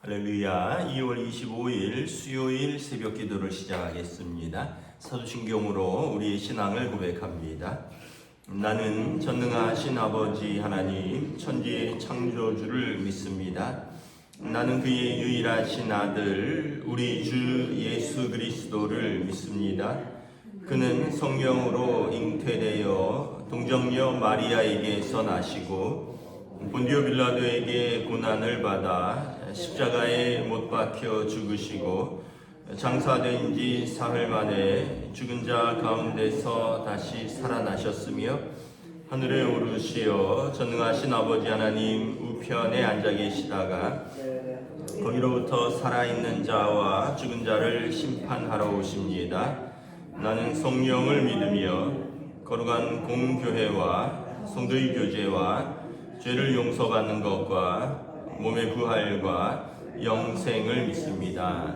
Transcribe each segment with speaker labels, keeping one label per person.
Speaker 1: 할렐루야. 2월 25일 수요일 새벽 기도를 시작하겠습니다. 사도신경으로 우리의 신앙을 고백합니다. 나는 전능하신 아버지 하나님 천지의 창조주를 믿습니다. 나는 그의 유일하신 아들 우리 주 예수 그리스도를 믿습니다. 그는 성령으로 잉태되어 동정녀 마리아에게서 나시고 본디오 빌라도에게 고난을 받아 십자가에 못 박혀 죽으시고 장사된 지 사흘 만에 죽은 자 가운데서 다시 살아나셨으며 하늘에 오르시어 전능하신 아버지 하나님 우편에 앉아 계시다가 거기로부터 살아있는 자와 죽은 자를 심판하러 오십니다. 나는 성령을 믿으며 거룩한 공교회와 성도의 교제와 죄를 용서받는 것과 몸의 부활과 영생을 믿습니다.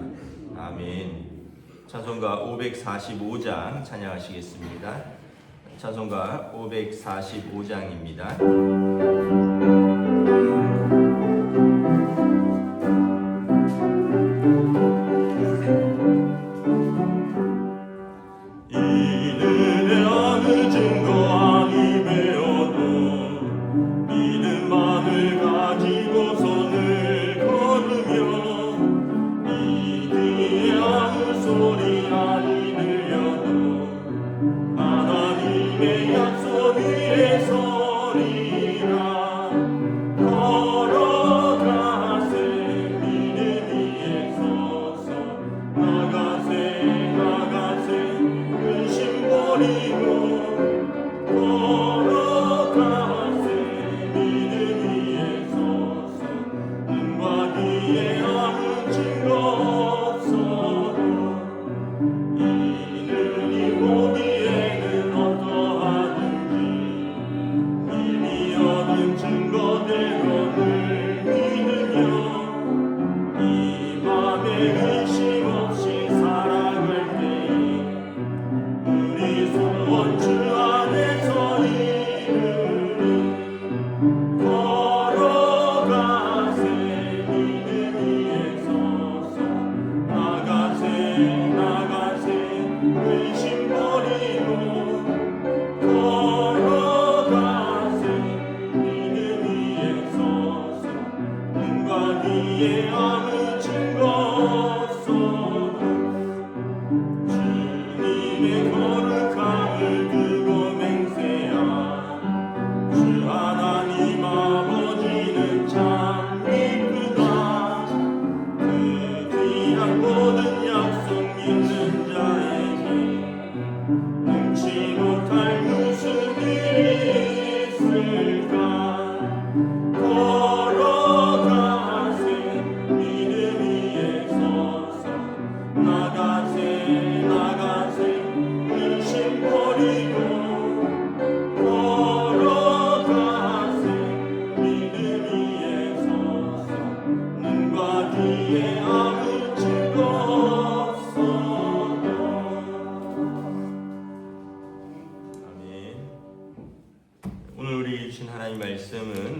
Speaker 1: 아멘. 찬송가 545장 찬양하시겠습니다. 찬송가 545장입니다.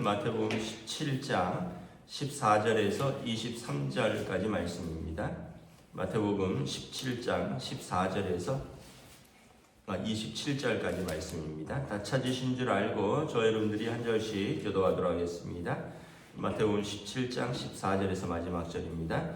Speaker 1: 마태복음 17장 14절에서 23절까지 말씀입니다. 마태복음 17장 14절에서 27절까지 말씀입니다. 다 찾으신 줄 알고 저 여러분들이 한 절씩 교도하도록 하겠습니다. 마태복음 17장 14절에서 마지막 절입니다.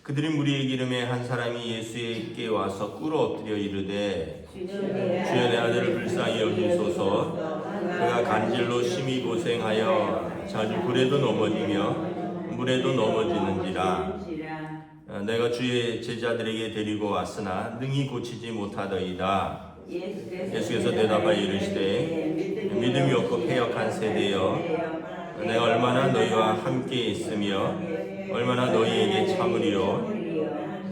Speaker 1: 그들이 무리의 기름에 한 사람이 예수에게 와서 꿇어 엎드려 이르되 주여 내 아들을 불쌍히 여기소서. 그가 간질로 심히 고생하여 자주 불에도 넘어지며 물에도 넘어지는지라. 내가 주의 제자들에게 데리고 왔으나 능히 고치지 못하더이다. 예수께서 대답하여 이르시되 믿음이 없고 패역한 세대여, 내가 얼마나 너희와 함께 있으며 얼마나 너희에게 참으리요.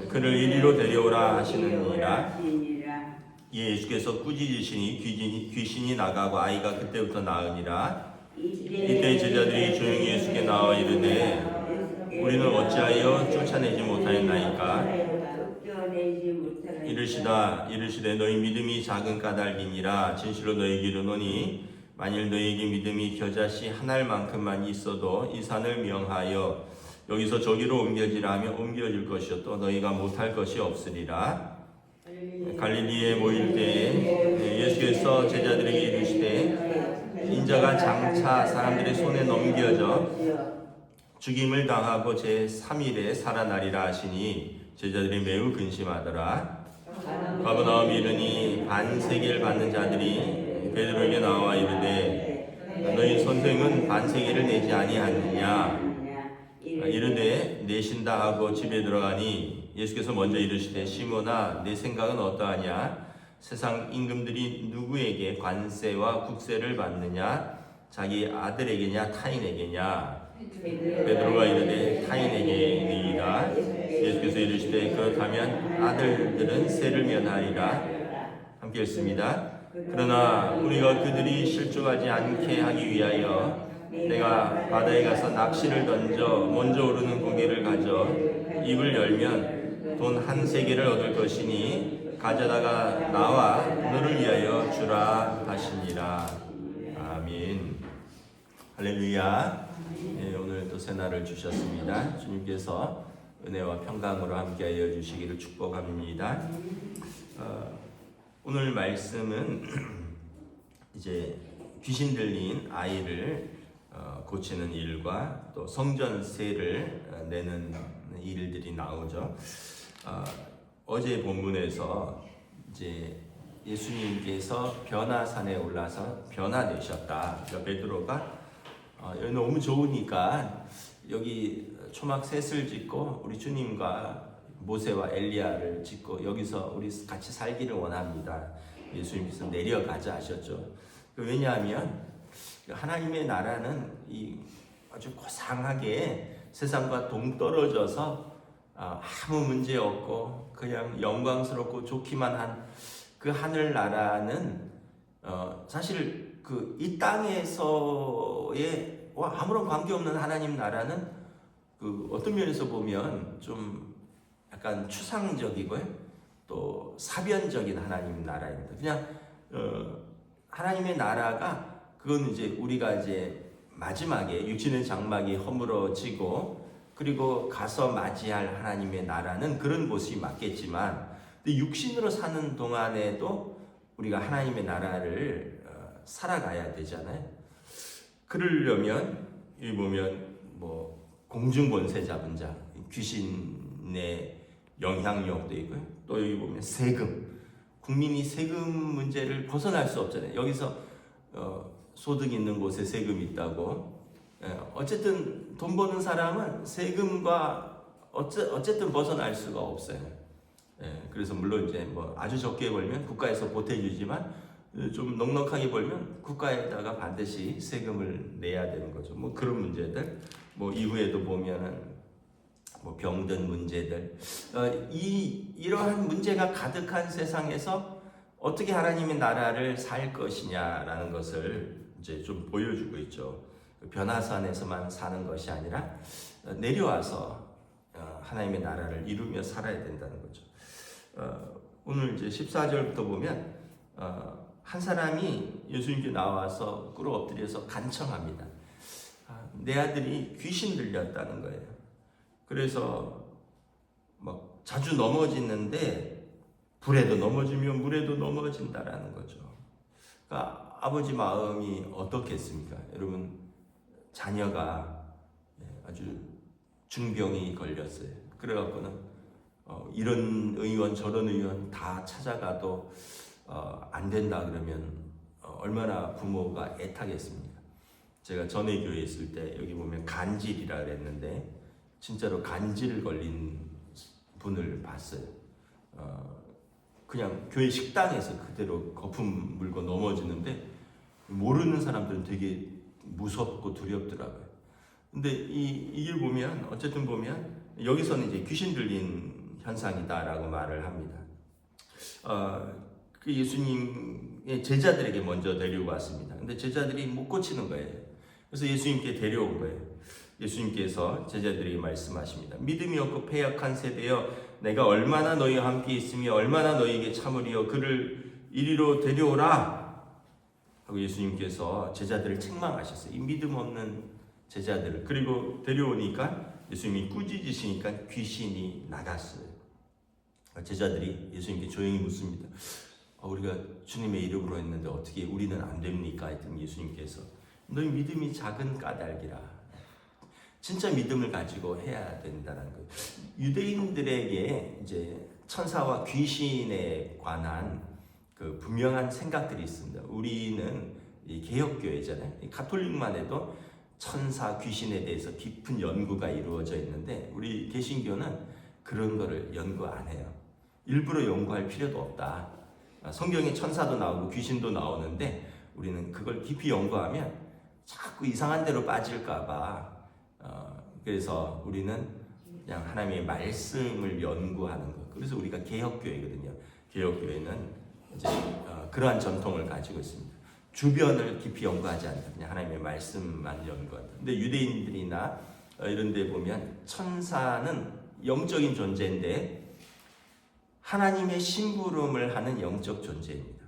Speaker 1: 그를 이리로 데려오라 하시느니라. 예수께서 꾸짖으시니 귀신이 나가고 아이가 그때부터 나으니라. 이때 제자들이 조용히 예수께 나와 이르되 우리는 어찌하여 쫓아내지 못하였나이까. 이르시되 너희 믿음이 작은 까닭이니라. 진실로 너희에게 이르노니 만일 너희에게 믿음이 겨자씨 한 알만큼만 있어도 이 산을 명하여 여기서 저기로 옮겨지라 하면 옮겨질 것이요 또 너희가 못할 것이 없으리라. 갈릴리에 모일 때에 예수께서 제자들에게 이르시되 인자가 장차 사람들의 손에 넘겨져 죽임을 당하고 제3일에 살아나리라 하시니 제자들이 매우 근심하더라. 가버나움에 이르니 반세계를 받는 자들이 베드로에게 나와 이르되 너희 선생은 반세계를 내지 아니하느냐. 이르되 내신다 하고 집에 들어가니 예수께서 먼저 이르시되 시몬아 내 생각은 어떠하냐. 세상 임금들이 누구에게 관세와 국세를 받느냐. 자기 아들에게냐 타인에게냐. 베드로가 이르되 타인에게니이다. 예수께서 이르시되 그렇다면 아들들은 세를 면하리라. 함께 읽습니다. 그러나 우리가 그들이 실족하지 않게 하기 위하여 내가 바다에 가서 낚시를 던져 먼저 오르는 고기를 가져 입을 열면 돈 1세겔을 얻을 것이니 가져다가 나와 너를 위하여 주라 하시니라. 아멘. 할렐루야. 네, 오늘 또 새날을 주셨습니다. 주님께서 은혜와 평강으로 함께하여 주시기를 축복합니다. 오늘 말씀은 이제 귀신 들린 아이를 고치는 일과 또 성전세를 내는 일들이 나오죠. 어제 본문에서 이제 예수님께서 변화산에 올라서 변화되셨다. 그러니까 베드로가 여기 너무 좋으니까 여기 초막 셋을 짓고 우리 주님과 모세와 엘리야를 짓고 여기서 우리 같이 살기를 원합니다. 예수님께서 내려가자 하셨죠. 왜냐하면 하나님의 나라는 이 아주 고상하게 세상과 동떨어져서 아무 문제 없고 그냥 영광스럽고 좋기만 한 그 하늘 나라는 사실 그 이 땅에서의 아무런 관계없는 하나님 나라는 그 어떤 면에서 보면 좀 약간 추상적이고요 또 사변적인 하나님 나라입니다. 그냥 하나님의 나라가 그건 이제 우리가 이제 마지막에 육신의 장막이 허물어지고 그리고 가서 맞이할 하나님의 나라는 그런 곳이 맞겠지만 근데 육신으로 사는 동안에도 우리가 하나님의 나라를 살아가야 되잖아요. 그러려면 여기 보면 뭐 공중권세 잡은 자 귀신의 영향력도 있고요. 또 여기 보면 세금 국민이 세금 문제를 벗어날 수 없잖아요. 여기서 소득 있는 곳에 세금이 있다고. 어쨌든 돈 버는 사람은 세금과 어쨌든 벗어날 수가 없어요. 그래서 물론 이제 뭐 아주 적게 벌면 국가에서 보태주지만 좀 넉넉하게 벌면 국가에다가 반드시 세금을 내야 되는 거죠. 뭐 그런 문제들. 뭐 이후에도 보면은 뭐 병든 문제들. 이러한 문제가 가득한 세상에서 어떻게 하나님의 나라를 살 것이냐라는 것을 이제 좀 보여주고 있죠. 변화산에서만 사는 것이 아니라 내려와서 하나님의 나라를 이루며 살아야 된다는 거죠. 오늘 이제 14절부터 보면 한 사람이 예수님께 나와서 꿇어 엎드려서 간청합니다. 내 아들이 귀신 들렸다는 거예요. 그래서 막 자주 넘어지는데 불에도 넘어지면 물에도 넘어진다라는 거죠. 그러니까 아버지 마음이 어떻겠습니까? 여러분 자녀가 아주 중병이 걸렸어요. 그래갖고는 이런 의원 저런 의원 다 찾아가도 안 된다 그러면 얼마나 부모가 애타겠습니까? 제가 전에 교회에 있을 때 여기 보면 간질이라 그랬는데 진짜로 간질 걸린 분을 봤어요. 그냥 교회 식당에서 그대로 거품 물고 넘어지는데 모르는 사람들은 되게 무섭고 두렵더라고요. 근데 이걸 보면 어쨌든 보면 여기서는 이제 귀신 들린 현상이다라고 말을 합니다. 그 예수님의 제자들에게 먼저 데리고 왔습니다. 근데 제자들이 못 고치는 거예요. 그래서 예수님께 데려온 거예요. 예수님께서 제자들에게 말씀하십니다. 믿음이 없고 패역한 세대여 내가 얼마나 너희와 함께 있으며 얼마나 너희에게 참으리요 그를 이리로 데려오라 하고 예수님께서 제자들을 책망하셨어요. 이 믿음 없는 제자들을. 그리고 데려오니까 예수님이 꾸짖으시니까 귀신이 나갔어요. 제자들이 예수님께 조용히 묻습니다. 우리가 주님의 이름으로 했는데 어떻게 우리는 안 됩니까? 했더니 예수님께서 너희 믿음이 작은 까닭이라. 진짜 믿음을 가지고 해야 된다는 거예요. 유대인들에게 이제 천사와 귀신에 관한 그 분명한 생각들이 있습니다. 우리는 이 개혁교회잖아요. 이 가톨릭만 해도 천사, 귀신에 대해서 깊은 연구가 이루어져 있는데 우리 개신교는 그런 거를 연구 안 해요. 일부러 연구할 필요도 없다. 성경에 천사도 나오고 귀신도 나오는데 우리는 그걸 깊이 연구하면 자꾸 이상한 데로 빠질까봐 그래서 우리는 그냥 하나님의 말씀을 연구하는 것. 그래서 우리가 개혁교회거든요. 개혁교회는 이제 그러한 전통을 가지고 있습니다. 주변을 깊이 연구하지 않는다. 그냥 하나님의 말씀만 연구한다. 근데 유대인들이나 이런 데 보면 천사는 영적인 존재인데 하나님의 심부름을 하는 영적 존재입니다.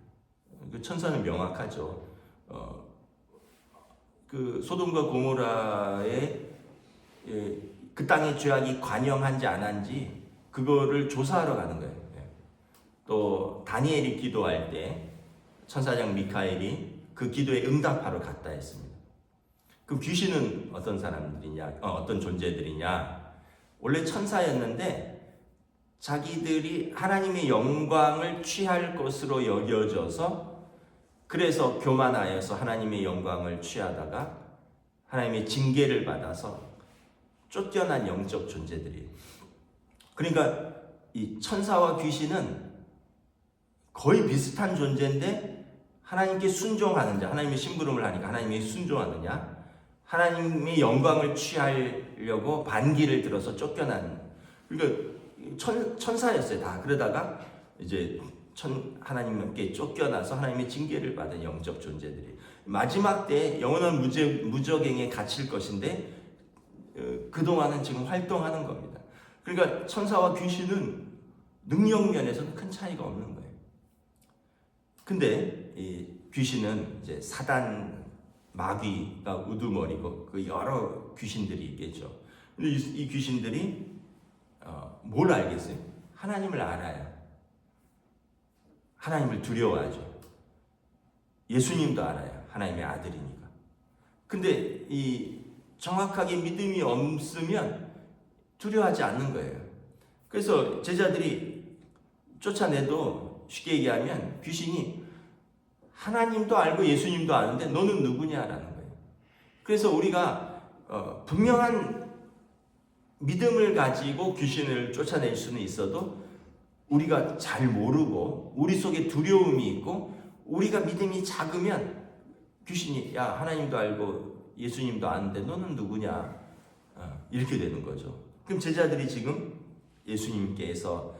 Speaker 1: 그 천사는 명확하죠. 그 소돔과 고모라의 그 땅의 죄악이 관영한지 안 한지 그거를 조사하러 가는 거예요. 또 다니엘이 기도할 때 천사장 미카엘이 그 기도에 응답하러 갔다 했습니다. 그럼 귀신은 어떤 사람들이냐, 어떤 존재들이냐? 원래 천사였는데 자기들이 하나님의 영광을 취할 것으로 여겨져서 그래서 교만하여서 하나님의 영광을 취하다가 하나님의 징계를 받아서 쫓겨난 영적 존재들이에요. 그러니까 이 천사와 귀신은 거의 비슷한 존재인데 하나님께 순종하는 자, 하나님의 심부름을 하니까 하나님의 순종하느냐, 하나님의 영광을 취하려고 반기를 들어서 쫓겨난, 그러니까 천사였어요 다. 그러다가 이제 하나님께 쫓겨나서 하나님의 징계를 받은 영적 존재들이 마지막 때 영원한 무적행에 갇힐 것인데 그동안은 지금 활동하는 겁니다. 그러니까 천사와 귀신은 능력 면에서는 큰 차이가 없는 거예요. 근데 이 귀신은 이제 사단, 마귀가 우두머리고 그 여러 귀신들이 있겠죠. 근데 이 귀신들이 뭘 알겠어요? 하나님을 알아요. 하나님을 두려워하죠. 예수님도 알아요. 하나님의 아들이니까. 근데 이 정확하게 믿음이 없으면 두려워하지 않는 거예요. 그래서 제자들이 쫓아내도 쉽게 얘기하면 귀신이 하나님도 알고 예수님도 아는데 너는 누구냐라는 거예요. 그래서 우리가 분명한 믿음을 가지고 귀신을 쫓아낼 수는 있어도 우리가 잘 모르고 우리 속에 두려움이 있고 우리가 믿음이 작으면 귀신이 야 하나님도 알고 예수님도 아는데 너는 누구냐 이렇게 되는 거죠. 그럼 제자들이 지금 예수님께서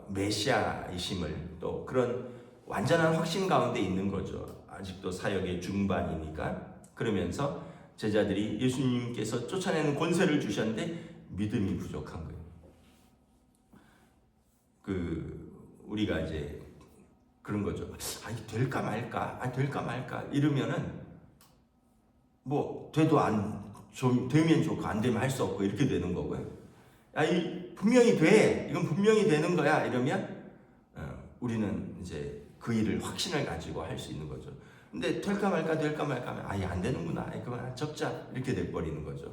Speaker 1: 메시아이심을 또 그런 완전한 확신 가운데 있는 거죠. 아직도 사역의 중반이니까. 그러면서 제자들이 예수님께서 쫓아내는 권세를 주셨는데 믿음이 부족한 거예요. 우리가 이제 그런 거죠. 될까 말까 이러면은 뭐 돼도 좀 되면 좋고 안 되면 할 수 없고 이렇게 되는 거고요. 분명히 돼. 이건 분명히 되는 거야. 이러면 우리는 이제 그 일을 확신을 가지고 할 수 있는 거죠. 근데 될까 말까 하면 아예 안 되는구나. 그만 접자 이렇게 돼 버리는 거죠.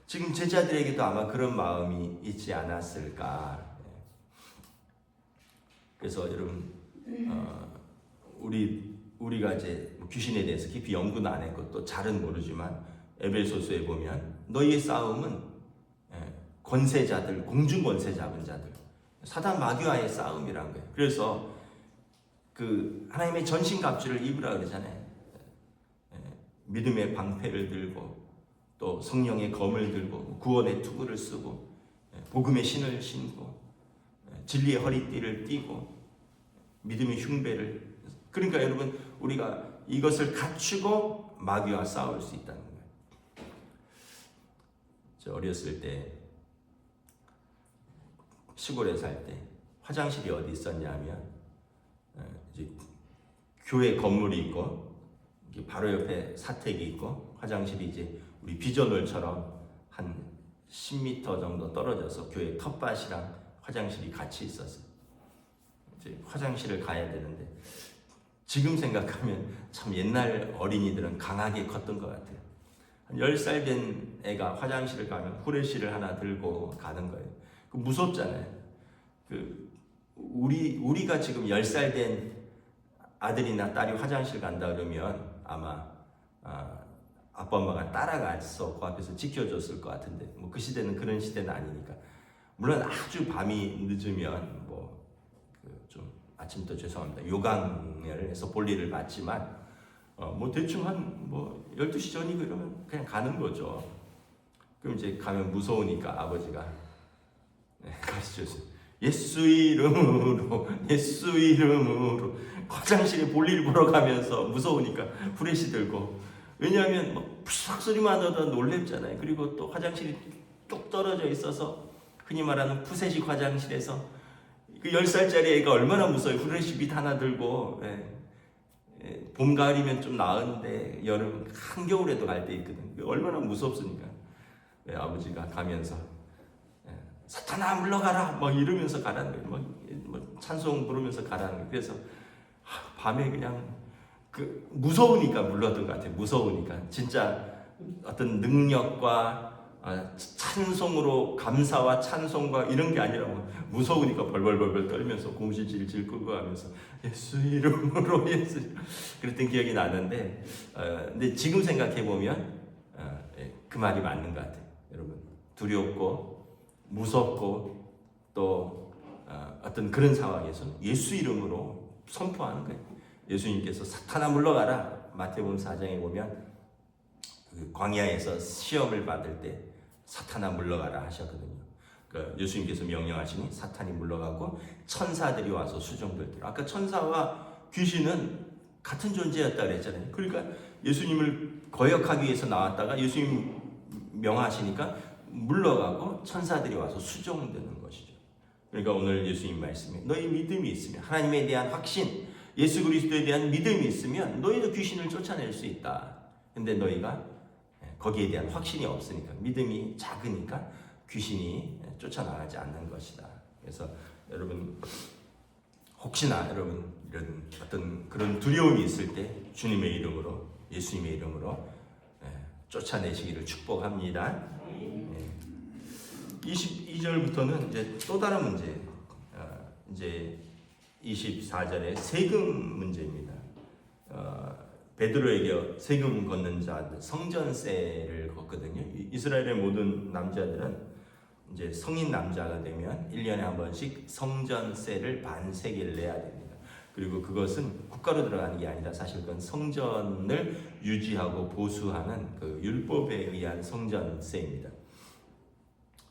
Speaker 1: 지금 제자들에게도 아마 그런 마음이 있지 않았을까. 그래서 여러분 우리가 이제 귀신에 대해서 깊이 연구는 안 했고 또 잘은 모르지만 에베소서에 보면 너희의 싸움은 권세자들, 공중 권세 잡은 자들, 사단 마귀와의 싸움이란 거예요. 그래서 그 하나님의 전신갑주를 입으라 그러잖아요. 믿음의 방패를 들고 또 성령의 검을 들고 구원의 투구를 쓰고 복음의 신을 신고 진리의 허리띠를 띠고 믿음의 흉배를, 그러니까 여러분 우리가 이것을 갖추고 마귀와 싸울 수 있다는 거예요. 저 어렸을 때 시골에 살 때 화장실이 어디 있었냐면 이제 교회 건물이 있고 바로 옆에 사택이 있고 화장실이 이제 우리 비전홀처럼 한 10m 정도 떨어져서 교회 텃밭이랑 화장실이 같이 있었어요. 이제 화장실을 가야 되는데 지금 생각하면 참 옛날 어린이들은 강하게 컸던 것 같아요. 한 10살 된 애가 화장실을 가면 후레쉬를 하나 들고 가는 거예요. 무섭잖아요. 우리가 지금 10살 된 아들이나 딸이 화장실 간다 그러면 아마 아빠 엄마가 따라가서 그 앞에서 지켜줬을 것 같은데 그 시대는 그런 시대는 아니니까. 물론 아주 밤이 늦으면 좀 아침부터 죄송합니다. 요강을 해서 볼일을 봤지만 대충 한 12시 전이고 이러면 그냥 가는 거죠. 그럼 이제 가면 무서우니까 아버지가 가르쳐줬어요. 예수 이름으로 화장실에 볼일 보러 가면서 무서우니까 후레쉬 들고. 왜냐하면 푸삭 소리만 나도 놀랍잖아요. 그리고 또 화장실이 뚝 떨어져 있어서 흔히 말하는 푸세식 화장실에서 그 10살짜리 애가 얼마나 무서워요. 후레쉬 빛 하나 들고. 봄 가을이면 좀 나은데 여름 한겨울에도 갈 때 있거든. 얼마나 무섭습니까? 아버지가 가면서 사탄아 물러가라 막 이러면서 가라는 거예요. 찬송 부르면서 가라는 거예요. 그래서 밤에 그냥 무서우니까 물러든 것 같아요. 무서우니까 진짜 어떤 능력과 찬송으로 감사와 찬송과 이런 게 아니라 무서우니까 벌벌벌벌 떨면서 곰실질질 끌고 가면서 예수 이름으로 예수 그랬던 기억이 나는데 근데 지금 생각해 보면 그 말이 맞는 것 같아요. 여러분 두렵고 무섭고 또 어떤 그런 상황에서는 예수 이름으로 선포하는 거예요. 예수님께서 사탄아 물러가라 마태복음 4장에 보면 광야에서 시험을 받을 때 사탄아 물러가라 하셨거든요. 예수님께서 명령하시니 사탄이 물러가고 천사들이 와서 수종들더라. 아까 천사와 귀신은 같은 존재였다 그랬잖아요. 그러니까 예수님을 거역하기 위해서 나왔다가 예수님 명하시니까 물러가고 천사들이 와서 수종되는 것이죠. 그러니까 오늘 예수님 말씀에 너희 믿음이 있으면 하나님에 대한 확신, 예수 그리스도에 대한 믿음이 있으면 너희도 귀신을 쫓아낼 수 있다. 근데 너희가 거기에 대한 확신이 없으니까 믿음이 작으니까 귀신이 쫓아나가지 않는 것이다. 그래서 여러분 혹시나 여러분 이런 어떤 그런 두려움이 있을 때 주님의 이름으로 예수님의 이름으로 쫓아내시기를 축복합니다. 22절부터는 이제 또 다른 문제, 이제 24절에 세금 문제입니다. 베드로에게 세금 걷는 자들 성전세를 걷거든요. 이스라엘의 모든 남자들은 이제 성인 남자가 되면 1년에 한 번씩 성전세를 반세겔 내야 됩니다. 그리고 그것은 국가로 들어가는 게 아니라 사실 그건 성전을 유지하고 보수하는 그 율법에 의한 성전세입니다.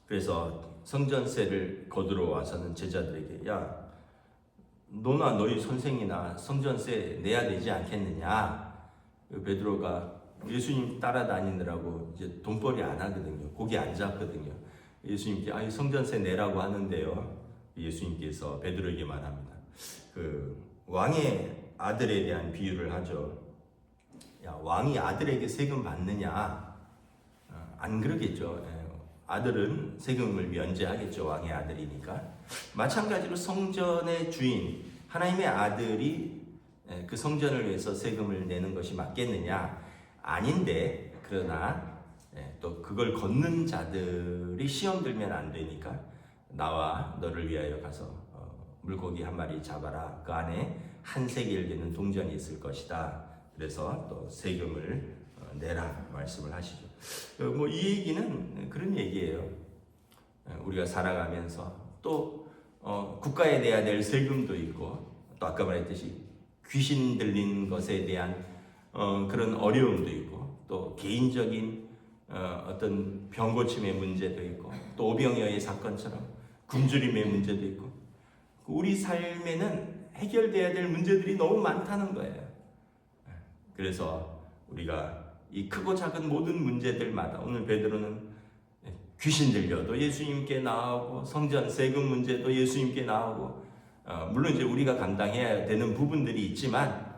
Speaker 1: 그래서 성전세를 거두러 와서는 제자들에게 야 너나 너희 선생이나 성전세 내야 되지 않겠느냐. 베드로가 예수님 따라다니느라고 이제 돈벌이 안 하거든요. 고기 안 잡거든요. 예수님께 성전세 내라고 하는데요. 예수님께서 베드로에게 말합니다. 왕의 아들에 대한 비유를 하죠. 야 왕이 아들에게 세금 받느냐? 안 그러겠죠. 아들은 세금을 면제하겠죠. 왕의 아들이니까. 마찬가지로 성전의 주인 하나님의 아들이 그 성전을 위해서 세금을 내는 것이 맞겠느냐? 아닌데 그러나 또 그걸 걷는 자들이 시험 들면 안 되니까 나와 너를 위하여 가서 물고기 한 마리 잡아라. 그 안에 한 세겔 되는 동전이 있을 것이다. 그래서 또 세금을 내라 말씀을 하시죠. 이 얘기는 그런 얘기예요. 우리가 살아가면서 또 국가에 내야 될 세금도 있고 또 아까 말했듯이 귀신 들린 것에 대한 그런 어려움도 있고 또 개인적인 어떤 병고침의 문제도 있고 또 오병이어의 사건처럼 굶주림의 문제도 있고 우리 삶에는 해결돼야 될 문제들이 너무 많다는 거예요. 그래서 우리가 이 크고 작은 모든 문제들마다 오늘 베드로는 귀신 들려도 예수님께 나오고 성전 세금 문제도 예수님께 나오고 물론 이제 우리가 감당해야 되는 부분들이 있지만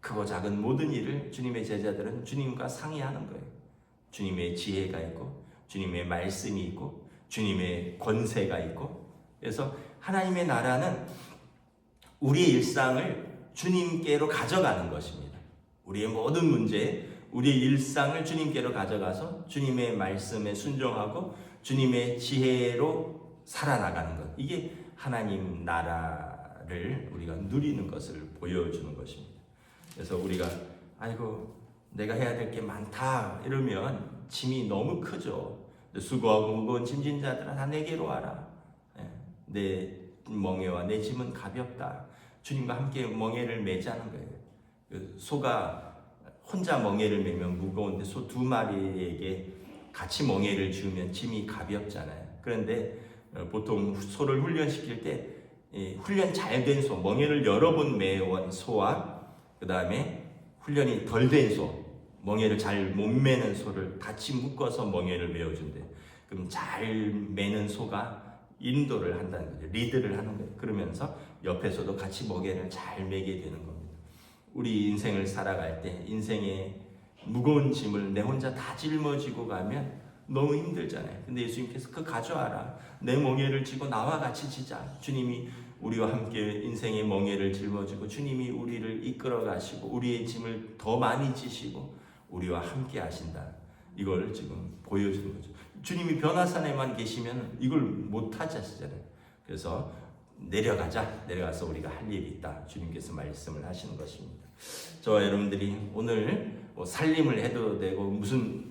Speaker 1: 크고 작은 모든 일을 주님의 제자들은 주님과 상의하는 거예요. 주님의 지혜가 있고 주님의 말씀이 있고 주님의 권세가 있고, 그래서 하나님의 나라는 우리의 일상을 주님께로 가져가는 것입니다. 우리의 모든 문제, 우리의 일상을 주님께로 가져가서 주님의 말씀에 순종하고 주님의 지혜로 살아나가는 것, 이게 하나님 나라를 우리가 누리는 것을 보여주는 것입니다. 그래서 우리가 아이고 내가 해야 될 게 많다 이러면 짐이 너무 크죠. 수고하고 무거운 짐진 자들아 다 내게로 와라. 내 멍에와 내 짐은 가볍다. 주님과 함께 멍에를 매자는 거예요. 소가 혼자 멍에를 매면 무거운데 소 두 마리에게 같이 멍에를 주면 짐이 가볍잖아요. 그런데 보통 소를 훈련시킬 때 훈련 잘 된 소, 멍에를 여러 번 매온 소와 그 다음에 훈련이 덜 된 소, 멍에를 잘 못 매는 소를 같이 묶어서 멍에를 메어준대. 그럼 잘 매는 소가 인도를 한다는 거죠. 리드를 하는 거예요. 그러면서 옆에서도 같이 멍에를 잘 매게 되는 겁니다. 우리 인생을 살아갈 때 인생의 무거운 짐을 내 혼자 다 짊어지고 가면 너무 힘들잖아요. 근데 예수님께서 그거 가져와라. 내 멍에를 지고 나와 같이 지자. 주님이 우리와 함께 인생의 멍에를 짊어지고 주님이 우리를 이끌어 가시고 우리의 짐을 더 많이 지시고 우리와 함께 하신다. 이걸 지금 보여주는 거죠. 주님이 변화산에만 계시면 이걸 못 하시잖아요. 그래서 내려가서 우리가 할 일이 있다. 주님께서 말씀을 하시는 것입니다. 저와 여러분들이 오늘 살림을 해도 되고 무슨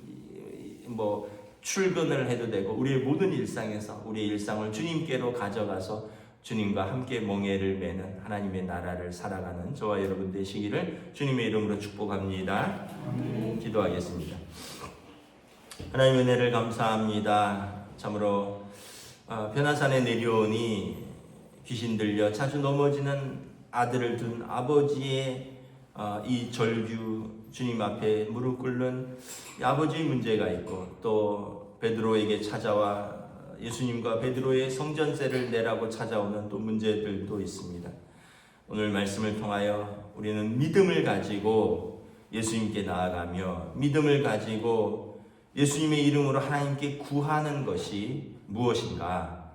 Speaker 1: 출근을 해도 되고 우리의 모든 일상에서 우리의 일상을 주님께로 가져가서 주님과 함께 멍에를 매는 하나님의 나라를 살아가는 저와 여러분 되시기를 주님의 이름으로 축복합니다. 기도하겠습니다. 하나님의 은혜를 감사합니다. 참으로 변화산에 내려오니 귀신 들려 자주 넘어지는 아들을 둔 아버지의 이 절규 주님 앞에 무릎 꿇는 아버지의 문제가 있고 또 베드로에게 찾아와 예수님과 베드로의 성전세를 내라고 찾아오는 또 문제들도 있습니다. 오늘 말씀을 통하여 우리는 믿음을 가지고 예수님께 나아가며 믿음을 가지고 예수님의 이름으로 하나님께 구하는 것이 무엇인가?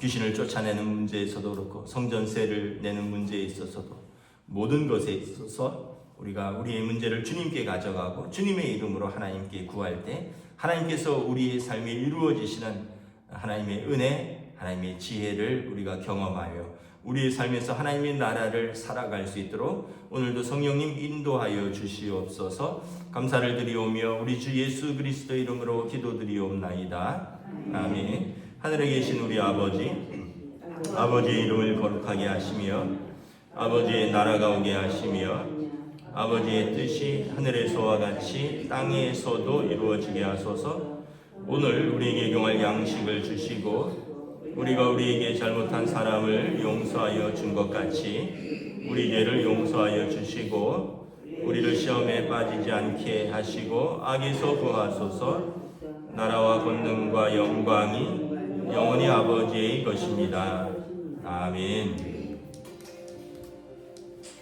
Speaker 1: 귀신을 쫓아내는 문제에서도 그렇고 성전세를 내는 문제에 있어서도 모든 것에 있어서 우리가 우리의 문제를 주님께 가져가고 주님의 이름으로 하나님께 구할 때 하나님께서 우리의 삶에 이루어지시는 하나님의 은혜, 하나님의 지혜를 우리가 경험하여 우리의 삶에서 하나님의 나라를 살아갈 수 있도록 오늘도 성령님 인도하여 주시옵소서. 감사를 드리오며 우리 주 예수 그리스도 이름으로 기도드리옵나이다. 아멘. 하늘에 계신 우리 아버지의 이름을 거룩하게 하시며 아버지의 나라가 오게 하시며 아버지의 뜻이 하늘에서와 같이 땅에서도 이루어지게 하소서. 오늘 우리에게 경할 양식을 주시고 우리가 우리에게 잘못한 사람을 용서하여 준 것 같이 우리 죄를 용서하여 주시고 우리를 시험에 빠지지 않게 하시고 악에서 구하소서. 나라와 권능과 영광이 영원히 아버지의 것입니다. 아멘.